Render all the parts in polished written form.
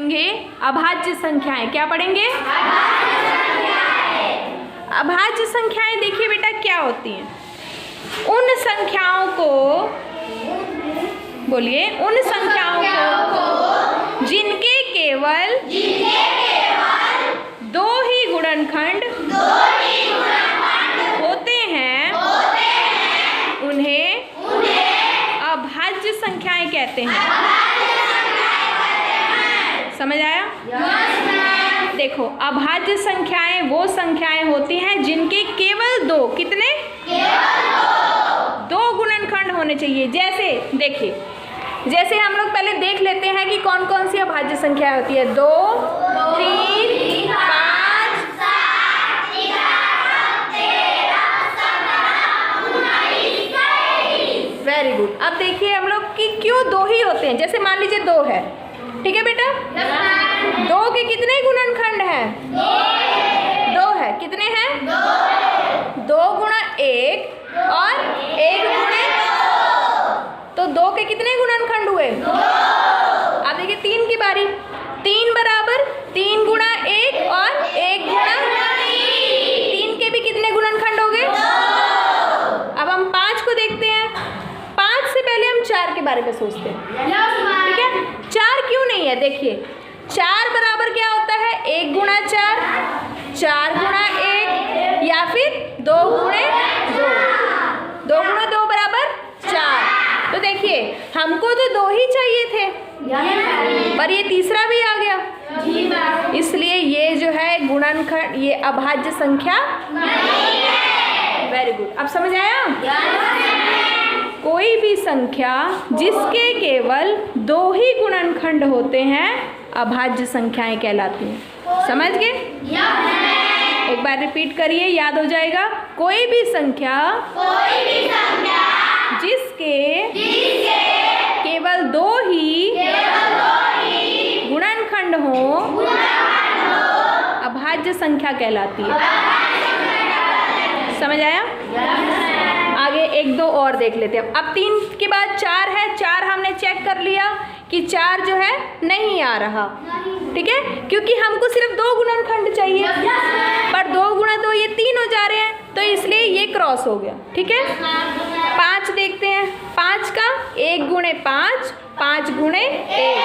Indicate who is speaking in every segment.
Speaker 1: पढ़ेंगे अभाज्य संख्याएं। क्या पढ़ेंगे? अभाज्य संख्याएं देखिए बेटा क्या होती हैं। उन संख्याओं को, बोलिए, उन संख्याओं को जिनके केवल दो ही गुणनखंड होते हैं उन्हें अभाज्य संख्याएं कहते हैं। समझ आया? देखो, अभाज्य संख्याएं वो संख्याएं होती हैं जिनके केवल दो, कितने? दो गुणनखंड होने चाहिए। जैसे देखिए, जैसे हम लोग पहले देख लेते हैं कि कौन कौन सी अभाज्य संख्या होती है। 2, 3, 5, 7, 11, वेरी गुड। अब देखिए हम लोग कि क्यों दो ही होते हैं। जैसे मान लीजिए 2 है, ठीक है बेटा? 2 के कितने गुणनखंड हैं? 2 है। कितने हैं? 2 गुणा 1 और 1 गुणे 2। तो 2 के कितने गुणनखंड हुए? 2। अब देखिए 3 की बारी। 3 बराबर 3 गुणा 1 और 1 गुणा 3 के भी कितने गुणनखंड हो गए? 2। अब हम 5 को देखते हैं। 5 से पहले हम 4 के बारे में सोचते हैं, ठीक है? 4 क्यों नहीं है? देखिए 4 बराबर क्या होता है? 1 गुणा 4, 4 गुणा 1 या फिर 2 गुणे 2। 2 गुणा 2 बराबर 4। तो देखिए हमको तो 2 ही चाहिए थे, पर ये तीसरा भी आ गया, इसलिए ये जो है गुणनखंड, ये अभाज्य संख्या नहीं है। Very good. अब समझ आया? कोई भी संख्या जिसके केवल 2 ही गुणनखंड होते हैं अभाज्य संख्याएं कहलाती हैं। समझ गए? एक बार रिपीट करिए, याद हो जाएगा। कोई भी संख्या जिसके केवल 2 ही गुणनखंड हो अभाज्य संख्या कहलाती है। समझ आया? आगे 1, 2 और देख लेते हैं। अब 3 के बाद 4 है। 4 हमने चेक कर लिया कि 4 जो है नहीं आ रहा, ठीक है? क्योंकि हमको सिर्फ 2 गुणनखंड चाहिए, पर 2 गुणा 2 ये 3 हो जा रहे हैं, तो इसलिए ये क्रॉस हो गया, ठीक है? 5 देखते हैं। 5 का 1 गुणे 5, 5 गुणे 1,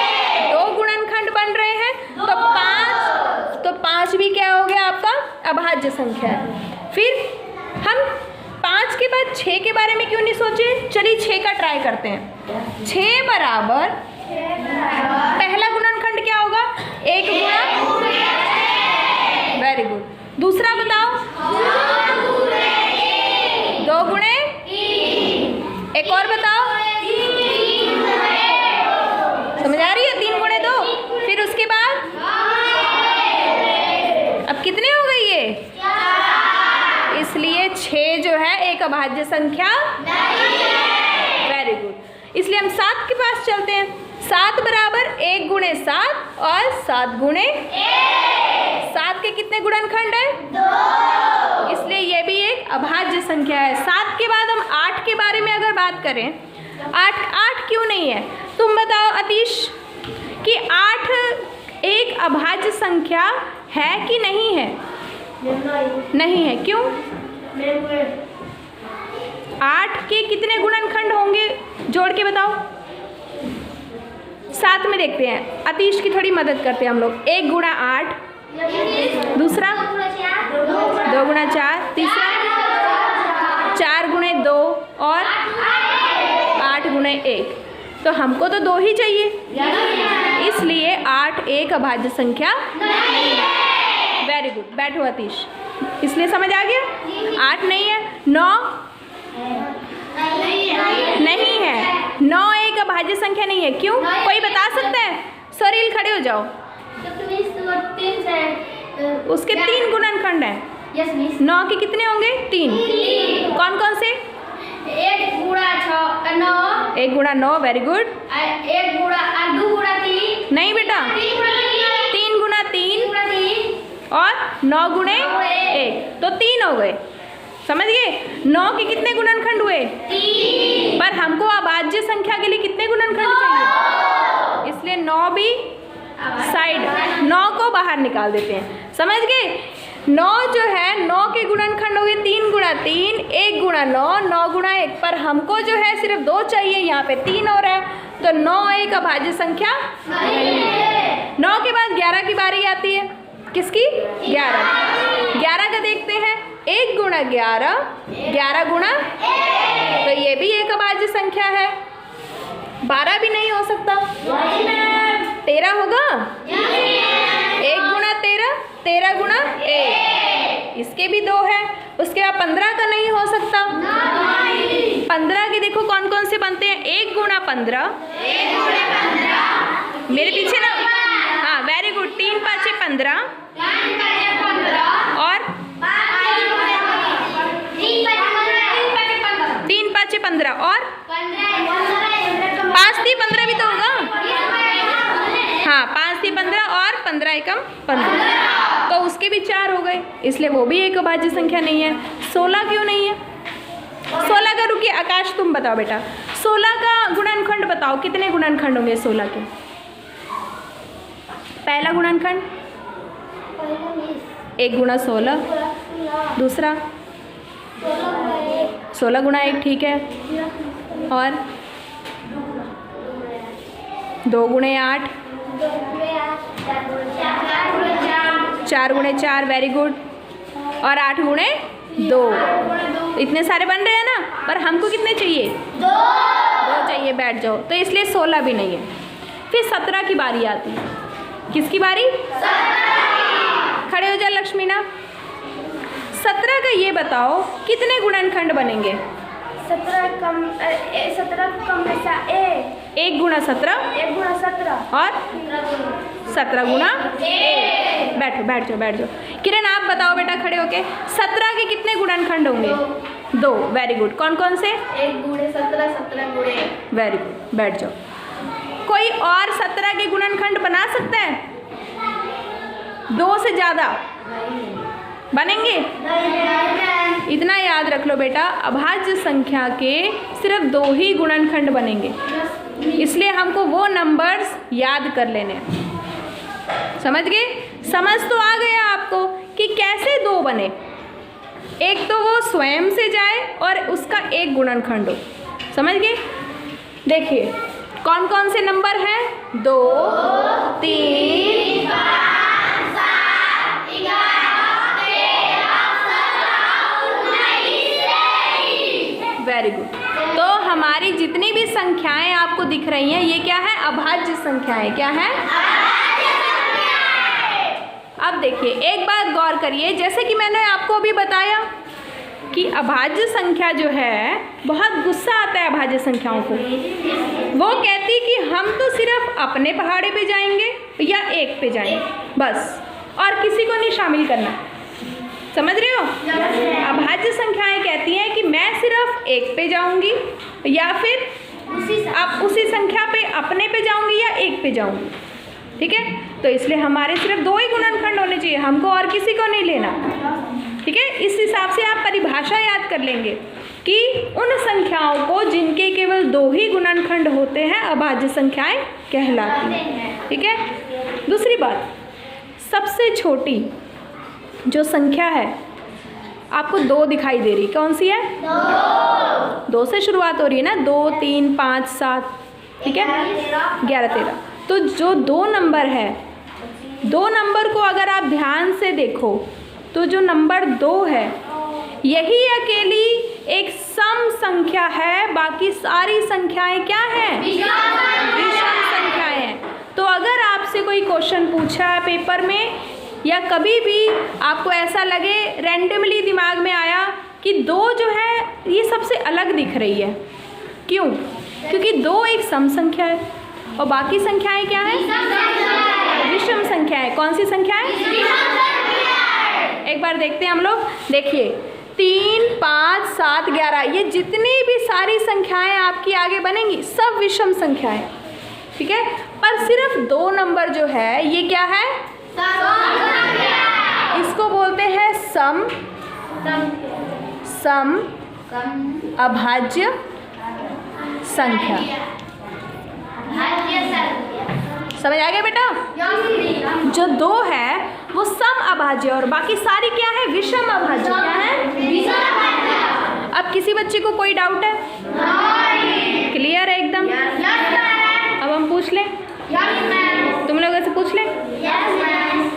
Speaker 1: 2 गुणनखंड बन रहे हैं, तो 5 भी क्या हो गया आपका? अभाज्य संख्या है। फिर हम 5 के बाद 6 के बारे में क्यों नहीं सोचे? चलिए 6 का ट्राई करते हैं। 6 बराबर पहला गुणनखंड क्या होगा? 1 गुणा। Very good. दूसरा बताओ? 2 गुणे। एक और बताओ? समझ आ रही है? 3 गुणे 2। फिर उसके बाद अब कितने हो गई ये? इसलिए 6 जो है एक अभाज्य संख्या नहीं है। Very good. इसलिए हम 7 के पास चलते हैं। 7 बराबर 1 गुणे 7 और 7 गुणे 7 के कितने गुणनखंड है? 2। इसलिए ये भी एक अभाज्य संख्या है। 7 के बाद हम 8 के बारे में अगर बात करें, 8 क्यों नहीं है? तुम बताओ अतीश कि 8 एक अभाज्य संख्या है कि नहीं है? नहीं है। क्यों? 8 के कितने गुणनखंड होंगे? जोड़ के बताओ। 7 में देखते हैं, अतीश की थोड़ी मदद करते हैं हम लोग। 1 गुणा 8, दूसरा 2 गुणा 4, तीसरा 4 गुणे 2 और 8 गुणे 1। तो हमको तो 2 ही चाहिए, इसलिए 8 एक अभाज्य संख्या नहीं है। Very good. बैठो अतीश। इसलिए समझ आ गया? 8 नहीं है। 9 नहीं है। 9 एक अभाज्य संख्या नहीं है। क्यों? कोई बता सकता है? सरील खड़े हो जाओ। उसके 3 गुणनखंड हैं। 9 के कितने होंगे? 3। कौन कौन से?
Speaker 2: 1 गुणा 9।
Speaker 1: 1 गुणा 9। Very good.
Speaker 2: 1 गुणा 2 गुणा 3।
Speaker 1: नहीं बेटा, 3 गुणा 3 और 9 गुणे 1, तो 3 हो गए। समझ गए? 9 के कितने गुणनखंड हुए?
Speaker 2: 3।
Speaker 1: पर हमको अभाज्य संख्या के लिए कितने गुणनखंड चाहिए? इसलिए 9 भी साइड बाहर निकाल देते हैं। समझ गए? 9 जो है 9 के गुणनखंड हो गए 3 गुणा 3, 1 गुणा 9, 9 गुणा 1, पर हमको जो है सिर्फ 2 चाहिए, यहाँ पे 3 हो रहा है, तो 9 एक अभाज्य संख्या नहीं है। 9 के बाद 11 की बारी आती है। किसकी? 11। 11 का देखते हैं, 1 गुणा 11, 11 गुणा, तो ये भी एक अभाज्य संख्या है। 12 भी नहीं हो सकता, 13 होगा, 1 गुणा 13, 13 गुणा 1, इसके भी 2 है। उसके बाद 15 का नहीं हो सकता, 15 के देखो कौन कौन से बनते हैं, 1 गुणा 15, मेरे पीछे ना, हाँ वेरी गुड, 3 5 15 और 3 5 15 और 5 3 15 भी तो होगा, हाँ 5 3 15 और 15 एकम 15, तो उसके भी 4 हो गए, इसलिए वो भी एक अभाज्य संख्या नहीं है। 16 क्यों नहीं है? 16 का, रुकिए आकाश तुम बताओ बेटा, 16 का गुणनखंड बताओ, कितने गुणनखंड होंगे 16 के? पहला गुणनखंड 1 गुणा 16, दूसरा 16 गुणा 1, ठीक है, और 2 गुणे 8, 4 गुणे 4, वेरी गुड, और 8 गुणे 2, इतने सारे बन रहे हैं ना, पर हमको कितने चाहिए? 2 चाहिए, बैठ जाओ, तो इसलिए 16 भी नहीं है। फिर 17 की बारी आती है। किसकी बारी? खड़े हो जा लक्ष्मीना। 17 का ये बताओ कितने गुणनखंड बनेंगे?
Speaker 2: 17 कम
Speaker 1: 1 गुणा 17,
Speaker 2: 1 गुणा 17
Speaker 1: और 17 गुणा 1। बैठो बैठ जाओ बैठ जाओ। किरण आप बताओ बेटा खड़े होके, 17 के कितने गुणनखंड होंगे? 2, वेरी गुड। कौन कौन से?
Speaker 2: 1 गुणे 17, 17 गुणे 1।
Speaker 1: वेरी गुड, बैठ जाओ। कोई और 17 के गुणनखंड बना सकता है? 2 से ज़्यादा बनेंगे? इतना याद रख लो बेटा, अभाज्य संख्या के सिर्फ 2 ही गुणनखंड बनेंगे, इसलिए हमको वो नंबर्स याद कर लेने हैं। समझ गए? समझ तो आ गया आपको कि कैसे 2 बने। एक तो वो स्वयं से जाए और उसका एक गुणनखंड हो। समझ गए? देखिए कौन कौन से नंबर हैं? 2 3 5 7 11 13 वेरी गुड। तो हमारी जितनी भी संख्याएं आपको दिख रही हैं ये क्या है? अभाज्य संख्याएं। क्या है? अब देखिए एक बात गौर करिए, जैसे कि मैंने आपको अभी बताया कि अभाज्य संख्या जो है बहुत गुस्सा आता है अभाज्य संख्याओं को। वो कहती कि हम तो सिर्फ अपने पहाड़े पे जाएंगे या 1 पे जाएंगे बस, और किसी को नहीं शामिल करना। समझ रहे हो? अभाज्य संख्याएं कहती हैं कि मैं सिर्फ 1 पे जाऊंगी या फिर आप उसी संख्या पे अपने पे जाऊंगी या 1 पे जाऊंगी। ठीक है? तो इसलिए हमारे सिर्फ 2 ही गुणनखंड होने चाहिए, हमको और किसी को नहीं लेना। ठीक है? इस हिसाब से आप परिभाषा याद कर लेंगे कि उन संख्याओं को जिनके केवल 2 ही गुणनखंड होते हैं अभाज्य संख्याएं कहलाती हैं। ठीक है? दूसरी बात, सबसे छोटी जो संख्या है आपको 2 दिखाई दे रही, कौन सी है? 2 से शुरुआत हो रही है ना, 2 3 5 7, ठीक है, 11 13। तो जो 2 नंबर है, 2 नंबर को अगर आप ध्यान से देखो तो जो नंबर 2 है यही अकेली एक सम संख्या है, बाकी सारी संख्याएं क्या हैं? विषम संख्याएं हैं। तो अगर आपसे कोई क्वेश्चन पूछा है पेपर में या कभी भी आपको ऐसा लगे रैंडमली दिमाग में आया कि 2 जो है ये सबसे अलग दिख रही है, क्यों? क्योंकि 2 एक सम संख्या है और बाकी संख्याएं क्या है? विषम संख्याएं। कौन सी संख्याएं? एक बार देखते हैं हम लोग। देखिए 3 5 7 11 ये जितनी भी सारी संख्याएं आपकी आगे बनेंगी सब विषम संख्याएं। ठीक है? पर सिर्फ 2 नंबर जो है ये क्या है? इसको बोलते हैं सम अभाज्य संख्या। समझ आ गया बेटा? जो 2 है वो सम अभाज्य और बाकी सारी क्या है, विषम अभाज्य। क्या है? अब किसी बच्चे को कोई डाउट है? क्लियर है एकदम? अब हम पूछ लें, तुम लोगों से पूछ लें।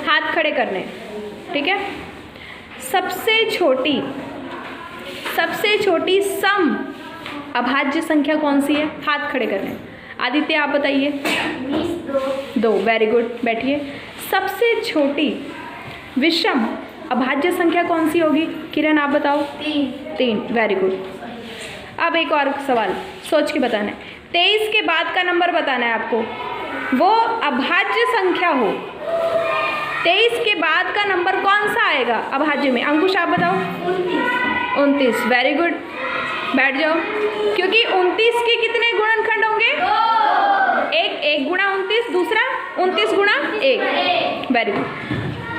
Speaker 1: हाथ खड़े करने, ठीक है। सबसे छोटी सम अभाज्य संख्या कौन सी है? हाथ खड़े करने। आदित्य आप बताइए। 2, वेरी गुड, बैठिए। सबसे छोटी विषम अभाज्य संख्या कौन सी होगी? किरण आप बताओ। 3, वेरी गुड। अब एक और सवाल सोच के बताना है। 23 के बाद का नंबर बताना है आपको, वो अभाज्य संख्या हो। 23 के बाद का नंबर कौन सा आएगा अभाज्य में? अंकुश आप बताओ। 29, वेरी गुड, बैठ जाओ। क्योंकि 29 के कितने गुणनखंड होंगे? 1 गुणा 29, दूसरा 29 गुणा 1, वेरी गुड।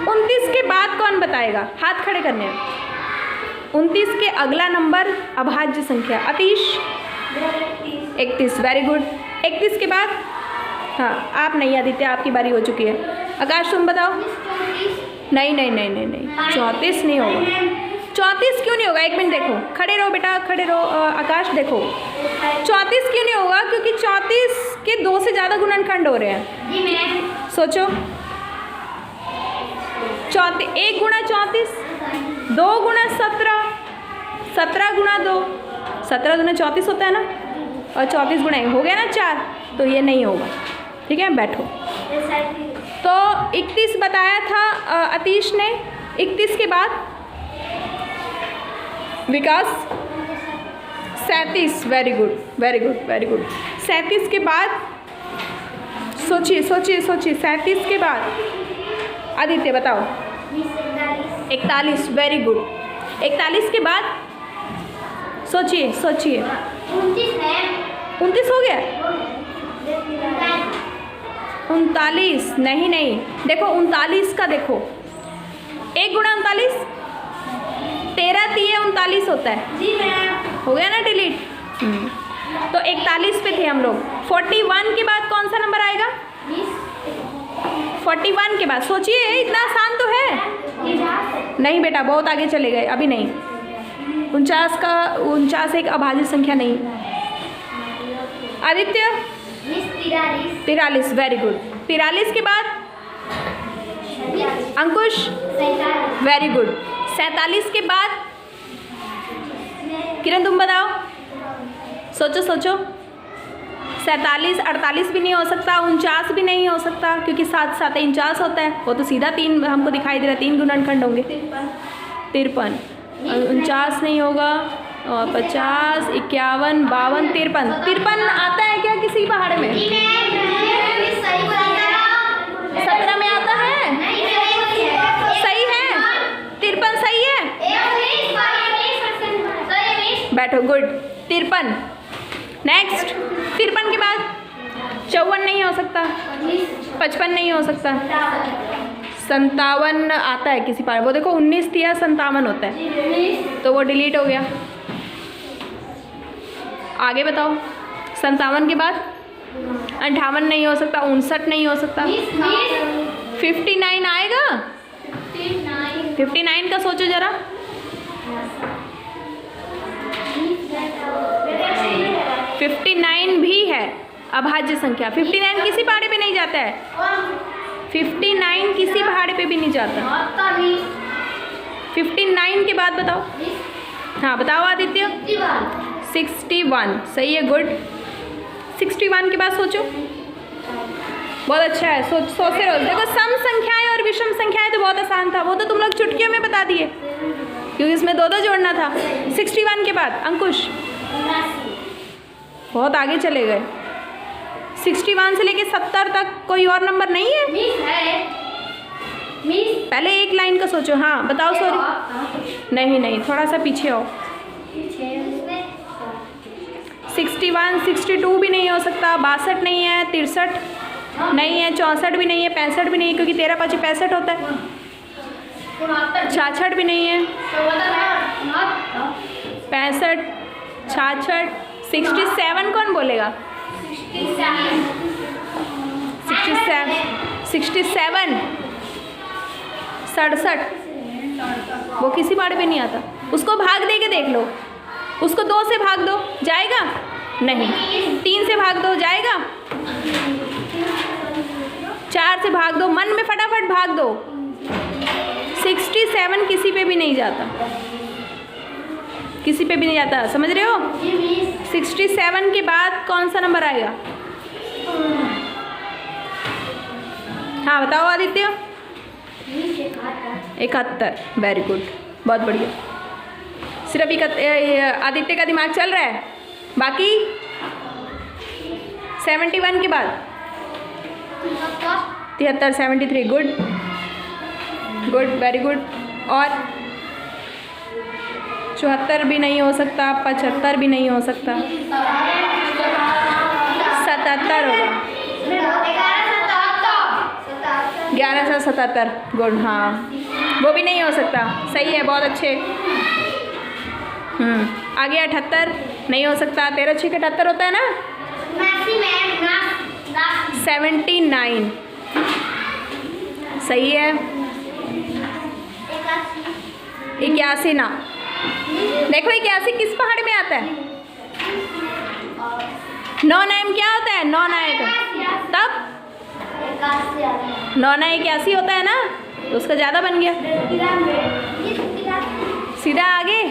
Speaker 1: 29 के बाद कौन बताएगा? हाथ खड़े करने हैं। 29 के अगला नंबर अभाज्य संख्या। अतीश। 31, very good. 31 के बाद? हाँ, आप नहीं आदित्य, आपकी बारी हो चुकी है। आकाश तुम बताओ। नहीं, 34 नहीं होगा। 34 क्यों नहीं होगा? एक मिनट देखो, खड़े रहो बेटा, खड़े रहो। आकाश देखो, 34 क्यों नहीं होगा? क्योंकि 34 के 2 से ज़्यादा गुणनखंड हो रहे हैं। सोचो, 1 गुणा 34, 2 गुणा 17, 17 गुणा 2, 17 गुणा 34 होता है ना, और 34 गुणा 1 हो गया ना 4, तो ये नहीं होगा। ठीक है, बैठो। तो 31 बताया था अतीश ने। 31 के बाद विकास। 37, very good, very good, very good. 37 के बाद सोचिए 37 के बाद आदित्य बताओ। 41, वेरी गुड। 41 के बाद सोचिए 29 हो गया। 39, नहीं, देखो 39 का देखो, 1 गुणा 39, 13 3 39 होता है। जी मैम। हो गया ना डिलीट। तो 41 पे थे हम लोग। 41 के बाद कौन सा नंबर आएगा? 41 के बाद सोचिए, इतना आसान तो है। नहीं बेटा, बहुत आगे चले गए, अभी नहीं। 49 एक अभाज्य संख्या नहीं। आदित्य। 43, very good. 43 के बाद अंकुश, वेरी गुड। 47 के बाद किरण तुम बताओ। सोचो 47, 48 भी नहीं हो सकता, 49 भी नहीं हो सकता, क्योंकि 7 7 49 होता है। वो तो सीधा 3 हमको दिखाई दे रहा है, 3 गुणनखंड होंगे। 53, 49 नहीं होगा, और 50, 51, 52, 53 आता है क्या किसी पहाड़ में? 17 में आता है। सही है, 53 सही है। बैठो, गुड। 53 नेक्स्ट। 53 के बाद 54 नहीं हो सकता, 55 नहीं हो सकता, 57 आता है किसी पहाड़। वो देखो 19 या 57 होता है, तो वो डिलीट हो गया। आगे बताओ। 57 के बाद 58 नहीं हो सकता, 59 नहीं हो सकता, 59 आएगा? 59 का सोचो जरा। 59 भी है अभाज्य संख्या। 59 किसी पहाड़े पे नहीं जाता है। 59 किसी पहाड़े पे भी नहीं जाता। 59 के बाद बताओ। हाँ बताओ आदित्य। 61 सही है, गुड। 61 के बाद सोचो। बहुत अच्छा है, सोचते रहो। देखो सम संख्याएं और विषम संख्याएं तो बहुत आसान था, वो तो तुम लोग चुटकियों में बता दिए, क्योंकि इसमें 2 जोड़ना था। 61 के बाद अंकुश बहुत आगे चले गए। 61 से लेके 70 तक कोई और नंबर नहीं है? पहले एक लाइन का सोचो। हाँ बताओ। सॉरी नहीं, थोड़ा सा पीछे आओ। 61, 62 भी नहीं हो सकता, 62 नहीं है, 63 नहीं है, 64 भी नहीं है, 65 भी नहीं है, क्योंकि 13 5 65 होता है। 66 भी नहीं है, 65, 66, 67 कौन बोलेगा? 67 67, वो किसी पहाड़ पे नहीं आता। उसको भाग दे के देख लो, उसको 2 से भाग दो, जाएगा? नहीं। 3 से भाग दो, जाएगा? 4 से भाग दो, मन में फटाफट भाग दो। 67 किसी पे भी नहीं जाता, किसी पे भी नहीं जाता, समझ रहे हो? 67 के बाद कौन सा नंबर आएगा? हाँ बताओ आदित्य। 71, वेरी गुड, बहुत बढ़िया। सिर्फ आदित्य का दिमाग चल रहा है, बाकी 71 के बाद 73, 73, गुड गुड, वेरी गुड। और 74 भी नहीं हो सकता, 75 भी नहीं हो सकता, 77 होगा। 1177, गुड, हाँ वो भी नहीं हो सकता, सही है, बहुत अच्छे। आगे 78 नहीं हो सकता, 13 6 78 होता है ना। 79 सही है। 81 ना, देखो 81 किस पहाड़ में आता है? 9 नाइम क्या होता है? 9 नायक, तब 9 नायक 81 होता है ना, तो उसका ज़्यादा बन गया। सीधा आगे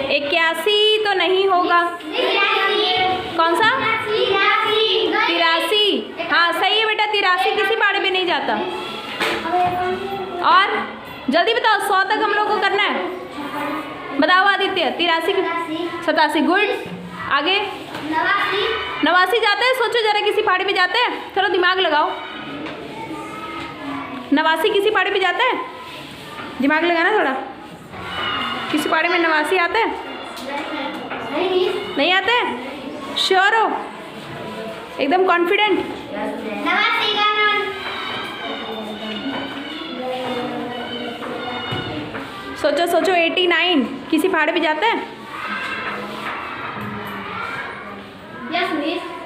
Speaker 1: 81 तो नहीं होगा, कौन सा? 83, हाँ सही है बेटा, 83 किसी पहाड़ पे नहीं जाता। और जल्दी बताओ, 100 तक हम लोग को करना है, बताओ आदित्य। 83, 87, गुड। आगे 89 जाता है, सोचो जरा किसी पहाड़ी पे जाता है, थोड़ा दिमाग लगाओ। 89 किसी पहाड़ी पे जाता है, दिमाग लगाना थोड़ा। किसी पहाड़ी में 89 आता है? नहीं आता है? श्योर हो? एकदम कॉन्फिडेंट? सोचो सोचो, 89 किसी पहाड़ पे जाता है?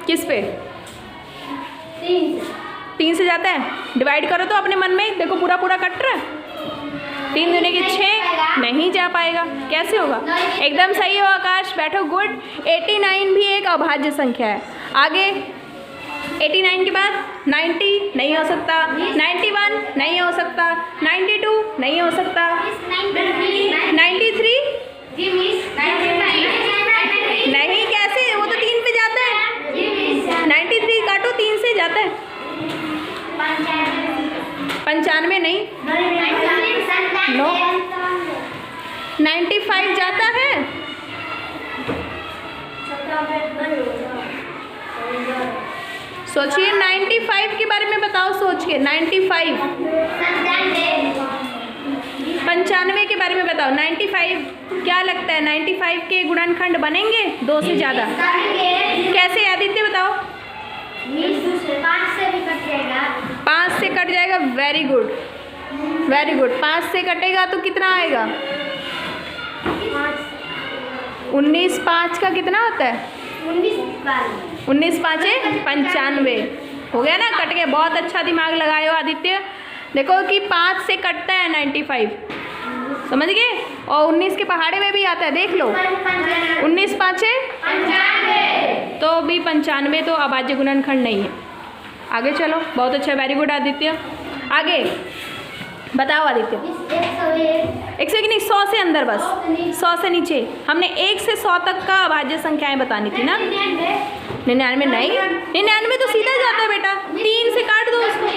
Speaker 1: किस पे? 3 से जाता है। डिवाइड करो तो अपने मन में, देखो पूरा पूरा कट रहा है। 3 दूनी के 6, नहीं जा पाएगा, कैसे होगा? एकदम सही हो आकाश, बैठो, गुड। 89 भी एक अभाज्य संख्या है। आगे 89 के बाद 90 नहीं हो सकता, 91 नहीं हो सकता, 92 नहीं हो सकता, 93 नहीं, कैसे? वो तो 3 पे जाता है। 93 काटो, 3 से जाता है। 95 नहीं, नो। 95 जाता है। सोचिए 95 के बारे में बताओ, सोच के 95। 95 के बारे में बताओ। 95 क्या लगता है? 95 के गुणनखंड बनेंगे 2 से ज़्यादा? कैसे आदित्य बताओ? 5 से कट जाएगा, वेरी गुड वेरी गुड। 5 से कटेगा तो कितना आएगा? 19 5 का कितना होता है? 19 5 95 हो गया ना, कट गया। बहुत अच्छा दिमाग लगाए हो आदित्य। देखो कि 5 से कटता है 95, समझ गए? और 19 के पहाड़े में भी आता है, देख लो। 19 5 तो भी 95 तो अभाज्य गुणनखंड नहीं है। आगे चलो, बहुत अच्छा, वेरी गुड आदित्य। आगे बताओ आदित्य। 100 की नहीं, 100 से अंदर, बस 100 से नीचे। हमने 1 से 100 तक का अभाज्य संख्याएं बतानी थी ना। 99 नहीं, 99 तो सीधा जाता है बेटा, 3 से काट दो उसको।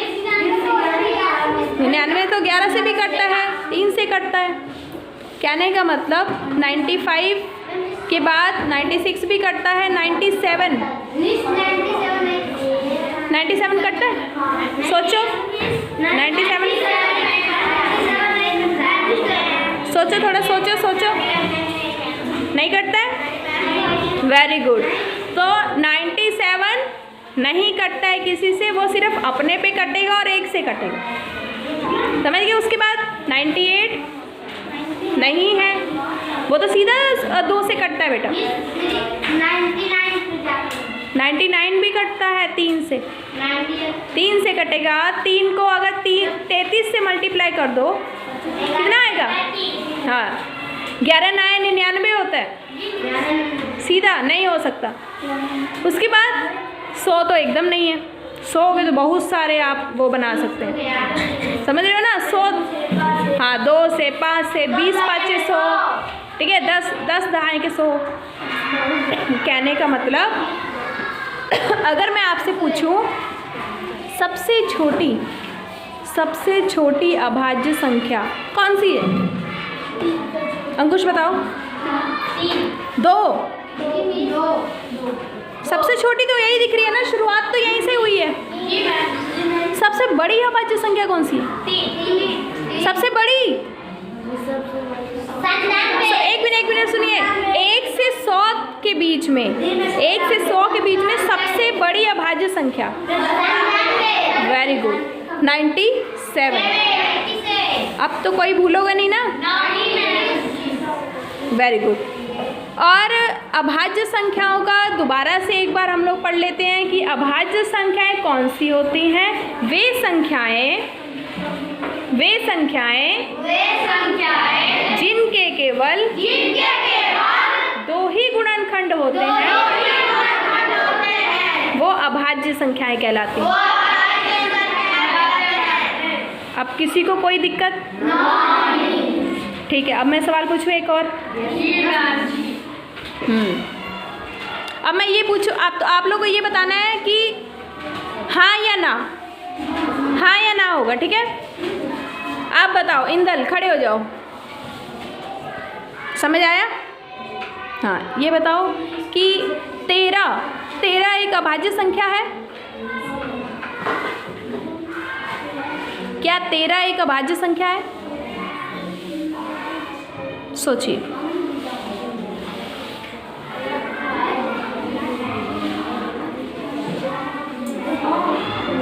Speaker 1: 99 तो 11 से भी कटता है, 3 से कटता है। कहने का मतलब 95 के बाद 96 भी कटता है, 97 कटता है। सोचो 97, सोचो थोड़ा, सोचो नहीं कटता है, वेरी गुड। तो 97 नहीं कटता है किसी से, वो सिर्फ अपने पे कटेगा और 1 से कटेगा, समझ गए? उसके बाद 98 नहीं है, वो तो सीधा 2 से कटता है बेटा। 99 भी कटता है 3 से। 3 से कटेगा। 3 को अगर 33 से मल्टीप्लाई कर दो कितना आएगा? हाँ, 11 9 99 होता है, सीधा नहीं हो सकता। उसके बाद 100 तो एकदम नहीं है। 100 के तो बहुत सारे आप वो बना सकते हैं, समझ रहे हो ना? 100, हाँ, 2 से 5 से 20 5 से 100, ठीक है। 10 दहाई के 100। कहने का मतलब अगर मैं आपसे पूछूं सबसे छोटी अभाज्य संख्या कौन सी है? अंकुश बताओ। 2। सबसे छोटी तो यही दिख रही है ना, शुरुआत तो यहीं से हुई है। सबसे बड़ी अभाज्य संख्या कौन सी है? सबसे बड़ी, एक मिनट सुनिए। 1 से 100 के बीच में, 1 से 100 के बीच में सबसे बड़ी अभाज्य संख्या, वेरी गुड, 97। अब तो कोई भूलोगे नहीं ना? Very good. और अभाज्य संख्याओं का दोबारा से एक बार हम लोग पढ़ लेते हैं कि अभाज्य संख्याएं कौन सी होती हैं। वे संख्याएं जिनके केवल 2 ही गुणनखंड होते हैं वो अभाज्य संख्याएं कहलाती हैं। अब किसी को कोई दिक्कत? ठीक है, अब मैं सवाल पूछूं एक और। अब मैं ये पूछूं, आप लोग को ये बताना है कि हाँ या ना होगा, ठीक है? आप बताओ। इंदल खड़े हो जाओ, समझ आया? हाँ, ये बताओ कि 13 एक अभाज्य संख्या है क्या? 13 एक अभाज्य संख्या है? सोचिए।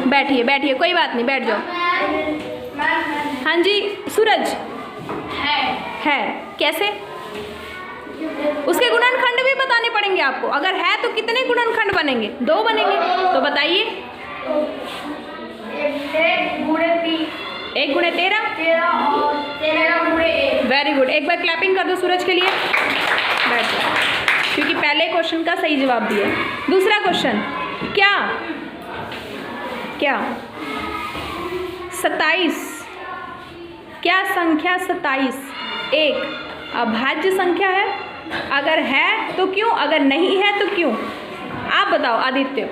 Speaker 1: बैठिए, कोई बात नहीं, बैठ जाओ। हाँ जी, सूरज है कैसे? उसके गुणनखंड भी बताने पड़ेंगे आपको। अगर है तो कितने गुणनखंड बनेंगे? 2 बनेंगे। तो बताइए। 1 गुणे 13
Speaker 2: और 13 गुणे 1।
Speaker 1: Very good. एक बार क्लैपिंग कर दो सूरज के लिए। बैठ जाओ, क्योंकि पहले क्वेश्चन का सही जवाब दिया। दूसरा क्वेश्चन, क्या 27, क्या संख्या 27 एक अभाज्य संख्या है? अगर है तो क्यों? अगर नहीं है तो क्यों? आप बताओ आदित्य।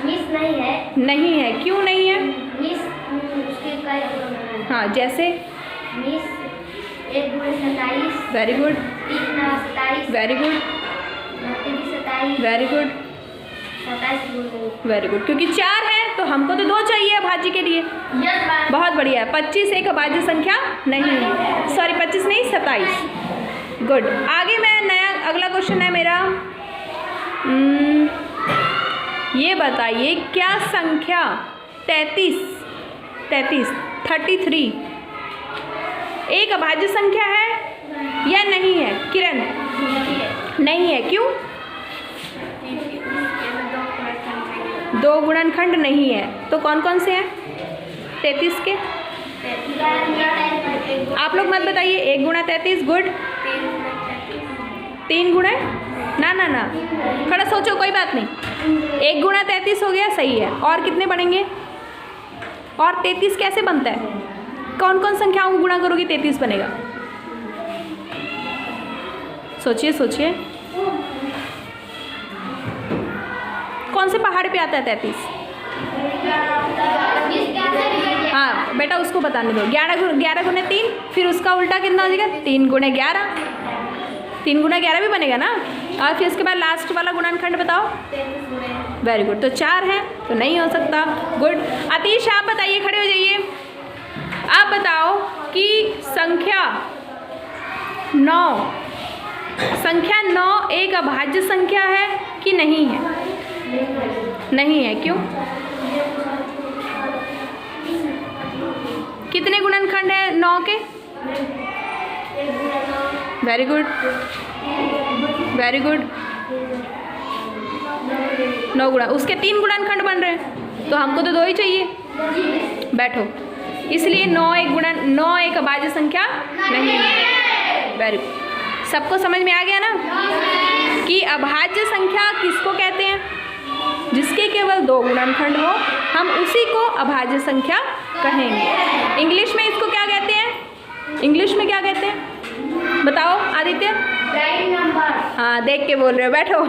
Speaker 2: मिस नहीं है।
Speaker 1: नहीं है, क्यों नहीं है?
Speaker 2: मिस उसके कई।
Speaker 1: हाँ, जैसे
Speaker 2: मिस 1 गुणे 27।
Speaker 1: Very good.
Speaker 2: 3 गुणे 27।
Speaker 1: Very good.
Speaker 2: 27।
Speaker 1: Very good.
Speaker 2: 27 गुणे।
Speaker 1: वेरी गुड, क्योंकि 4 है तो हमको तो 2 चाहिए अभाज्य के लिए। बहुत बढ़िया है। 25 एक अभाज्य संख्या नहीं है, सॉरी 25 नहीं 27। गुड। आगे मैं अगला क्वेश्चन है मेरा। ये बताइए, क्या संख्या 33 एक अभाज्य संख्या है या नहीं है? किरण, नहीं है, क्यों? 2 गुणनखंड नहीं है, तो कौन कौन से हैं 33 के? आप लोग मत बताइए। 1 गुणा 33, गुड। 3 गुणा ना, थोड़ा सोचो, कोई बात नहीं। 1 गुणा 33 हो गया, सही है। और कितने बनेंगे? और 33 कैसे बनता है? कौन कौन संख्याओं को गुणा करोगे 33 बनेगा? सोचिए। कौन से पहाड़ पे आता है 33? हाँ बेटा, उसको बताने दो। 11 गुणे 3, फिर उसका उल्टा कितना हो जाएगा? 3 गुणे 11। 3 गुणा 11 भी बनेगा ना। और फिर उसके बाद लास्ट वाला गुणनखंड बताओ। Very good. तो 4 है तो नहीं हो सकता। गुड। आतिश आप बताइए, खड़े हो जाइए। आप बताओ कि संख्या 9 एक अभाज्य संख्या है कि नहीं है? नहीं है, क्यों? कितने गुणनखंड है 9 के? Very good. 9 गुणा, उसके 3 गुणनखंड बन रहे हैं, तो हमको तो 2 ही चाहिए। बैठो, इसलिए 9 एक अभाज्य संख्या नहीं है। वेरी गुड, सबको समझ में आ गया ना कि अभाज्य संख्या किसको कहते हैं? जिसके केवल 2 गुणनखंड हो, हम उसी को अभाज्य संख्या कहेंगे। इंग्लिश में इसको क्या कहते हैं? इंग्लिश में क्या कहते हैं बताओ आदित्य?
Speaker 2: Prime number.
Speaker 1: हाँ, देख के बोल रहे हो, बैठो।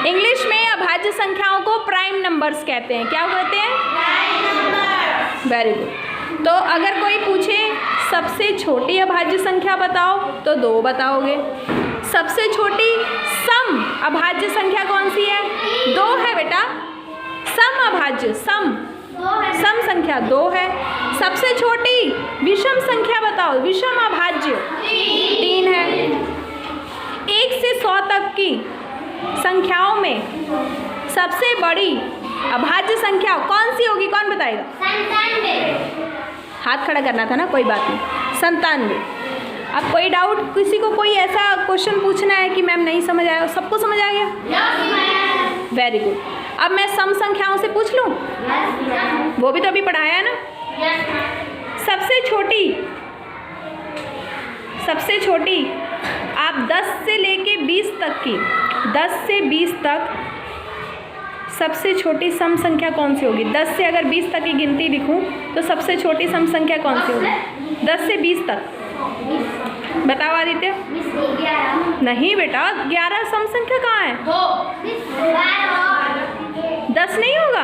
Speaker 1: इंग्लिश में अभाज्य संख्याओं को प्राइम नंबर्स कहते हैं। क्या कहते हैं?
Speaker 2: Prime number.
Speaker 1: Very good. तो अगर कोई पूछे सबसे छोटी अभाज्य संख्या बताओ, तो 2 बताओगे। सबसे छोटी सम अभाज्य संख्या कौन सी है? 2 है बेटा। सम अभाज्य, सम संख्या 2 है। सबसे छोटी विषम संख्या बताओ, विषम अभाज्य 3 है। 1 से 100 तक की संख्याओं में सबसे बड़ी अभाज्य संख्या कौन सी होगी? कौन बताएगा?
Speaker 2: 97।
Speaker 1: हाथ खड़ा करना था ना, कोई बात नहीं। 97। अब कोई डाउट, किसी को कोई ऐसा क्वेश्चन पूछना है कि मैम नहीं समझ आया? सबको समझ आ गया? Very good. अब मैं सम संख्याओं से पूछ लूँ? वो भी तो अभी पढ़ाया है ना। सबसे छोटी आप 10 से लेके 20 तक की, 10 से 20 तक सबसे छोटी सम संख्या कौन सी होगी? 10 से अगर 20 तक की गिनती लिखूं तो सबसे छोटी सम संख्या कौन सी होगी? 10 से 20 तक बताओ आदित्य। नहीं बेटा, 11 सम संख्या कहाँ है? 10 नहीं होगा?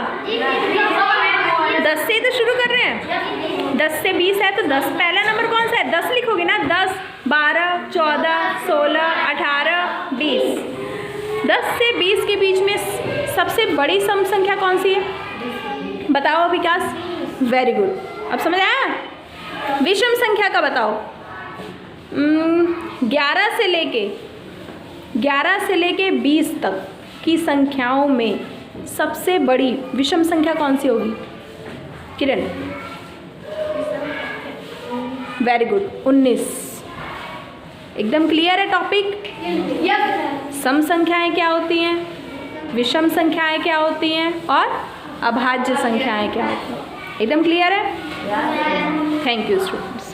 Speaker 1: 10 से ही तो शुरू कर रहे हैं। 10 से 20 है तो 10 पहला नंबर कौन सा है? 10 लिखोगे ना। 10, 12, 14, 16, 18, 20। 10 से 20 के बीच में सबसे बड़ी सम संख्या कौन सी है? बताओ विकास। वेरी गुड, अब समझ आया? विषम संख्या का बताओ। 11 से लेके 20 तक की संख्याओं में सबसे बड़ी विषम संख्या कौन सी होगी? किरण। Very good, 19। एकदम क्लियर है टॉपिक? सम संख्याएं क्या होती हैं, विषम संख्याएं क्या होती हैं, और अभाज्य संख्याएं क्या होती हैं? एकदम क्लियर है? Thank you students.